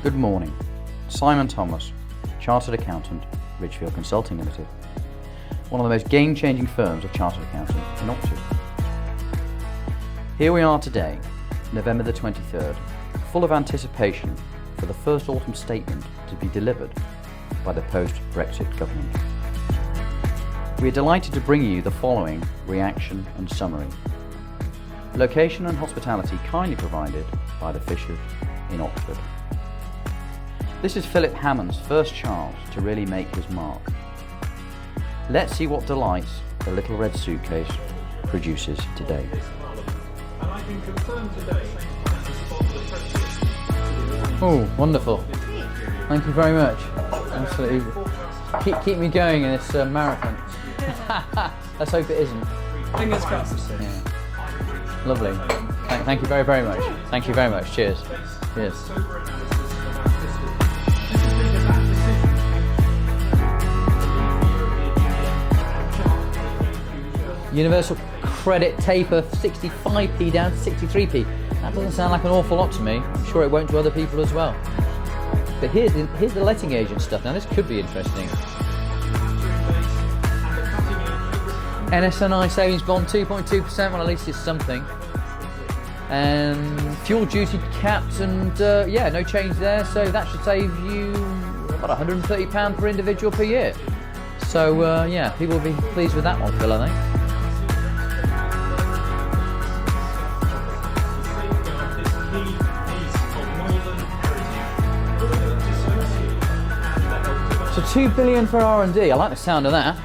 Good morning. Simon Thomas, Chartered Accountant, Ridgefield Consulting Limited. One of the most game-changing firms of chartered accounting in Oxford. Here we are today, November the 23rd, full of anticipation for the first autumn statement to be delivered by the post-Brexit government. We are delighted to bring you the following reaction and summary. Location and hospitality kindly provided by the Fishers in Oxford. This is Philip Hammond's first child to really make his mark. Let's see what delights the little red suitcase produces today. And I can confirm today Oh, wonderful. Thank you very much. Absolutely. Keep me going in this marathon. Let's hope it isn't. fingers crossed. Yeah. Lovely. Thank you very, very much. Thank you very much. Cheers. Cheers. Universal credit taper 65p down to 63p. That doesn't sound like an awful lot to me. I'm sure it won't to other people as well. But here's the letting agent stuff. Now this could be interesting. NSNI savings bond 2.2%. Well, at least it's something. And fuel duty capped and yeah, no change there. So that should save you about £130 per individual per year. So yeah, people will be pleased with that one, Phil, I think. So 2 billion for R&D, I like the sound of that.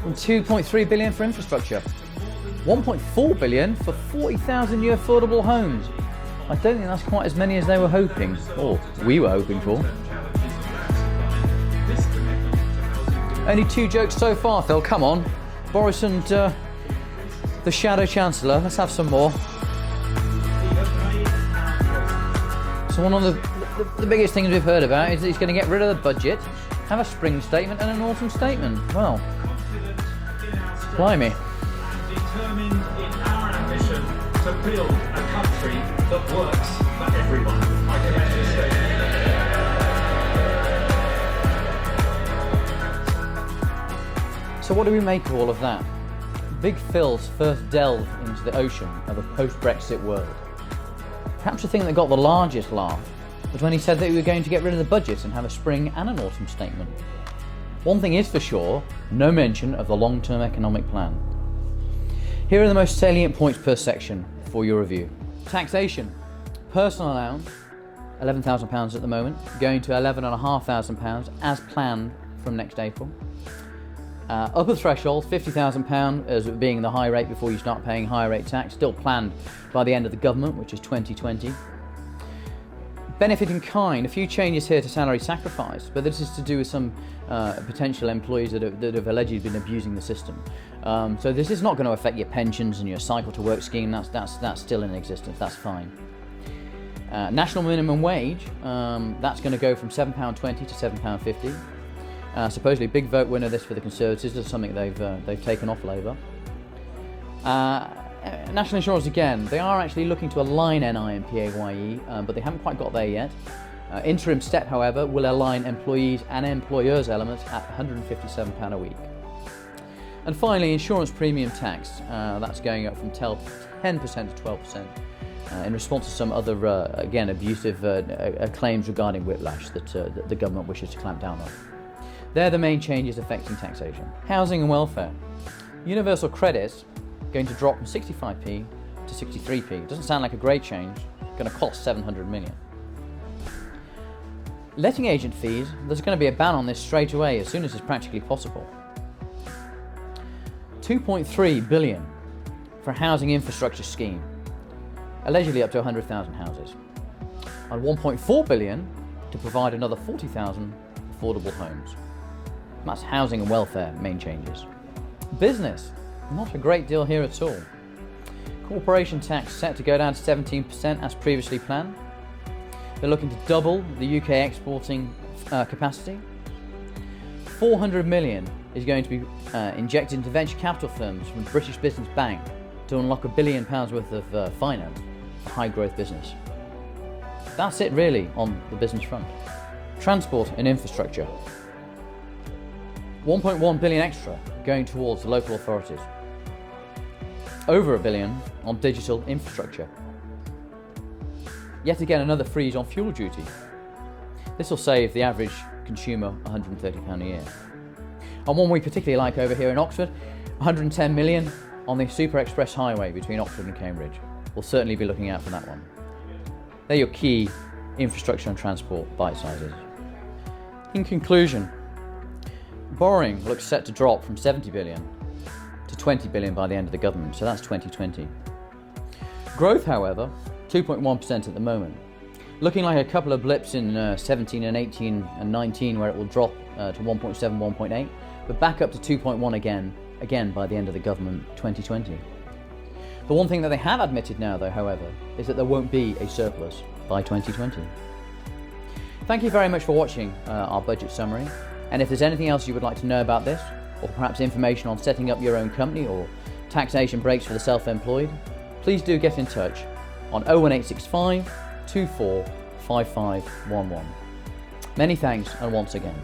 And 2.3 billion for infrastructure. 1.4 billion for 40,000 new affordable homes. I don't think that's quite as many as they were hoping, or we were hoping for. Only 2 jokes so far, Phil, come on. Boris and the shadow chancellor, let's have some more. So one of the biggest things we've heard about is that he's going to get rid of the budget, have a spring statement and an autumn statement. Well, blimey. Determined in our ambition to build a country that works for everyone. I can actually say. So what do we make of all of that? Big Phil's first delve into the ocean of a post-Brexit world. Perhaps the thing that got the largest laugh was when he said that we were going to get rid of the budget and have a spring and an autumn statement. One thing is for sure, no mention of the long-term economic plan. Here are the most salient points per section for your review. Taxation. Personal allowance, £11,000 at the moment, going to £11,500 as planned from next April. Upper threshold, £50,000 as being the high rate before you start paying higher rate tax, still planned by the end of the government, which is 2020. Benefit in kind, a few changes here to salary sacrifice, but this is to do with some potential employees that have allegedly been abusing the system. So this is not going to affect your pensions and your cycle to work scheme, that's still in existence, that's fine. National minimum wage, that's going to go from £7.20 to £7.50. Supposedly a big vote winner this for the Conservatives. This is something they've taken off Labour. National insurance again, they are actually looking to align NI and PAYE, but they haven't quite got there yet. Interim step, however, will align employees and employers' elements at £157 a week. And finally, insurance premium tax, that's going up from 10% to 12%. In response to some other, again, abusive claims regarding whiplash that the government wishes to clamp down on. They're the main changes affecting taxation. Housing and welfare. Universal credits going to drop from 65p to 63p. It doesn't sound like a great change. It's going to cost 700 million. Letting agent fees, there's going to be a ban on this straight away as soon as it's practically possible. 2.3 billion for a housing infrastructure scheme, allegedly up to 100,000 houses. And 1.4 billion to provide another 40,000 affordable homes. That's housing and welfare, main changes. Business, not a great deal here at all. Corporation tax set to go down to 17% as previously planned. They're looking to double the UK exporting capacity. 400 million is going to be injected into venture capital firms from British Business Bank to unlock £1 billion worth of finance for high growth business. That's it really on the business front. Transport and infrastructure. 1.1 billion extra going towards the local authorities. Over $1 billion on digital infrastructure. Yet again, another freeze on fuel duty. This will save the average consumer £130 a year. And one we particularly like over here in Oxford, 110 million on the Super Express Highway between Oxford and Cambridge. We'll certainly be looking out for that one. They're your key infrastructure and transport bite sizes. In conclusion, borrowing looks set to drop from 70 billion to 20 billion by the end of the government, so that's 2020. Growth, however, 2.1% at the moment. Looking like a couple of blips in 17 and 18 and 19 where it will drop to 1.7, 1.8, but back up to 2.1 again by the end of the government 2020. The one thing that they have admitted now though, however, is that there won't be a surplus by 2020. Thank you very much for watching our budget summary, and if there's anything else you would like to know about this, or perhaps information on setting up your own company or taxation breaks for the self-employed, please do get in touch on 01865 24 5511. Many thanks, and once again,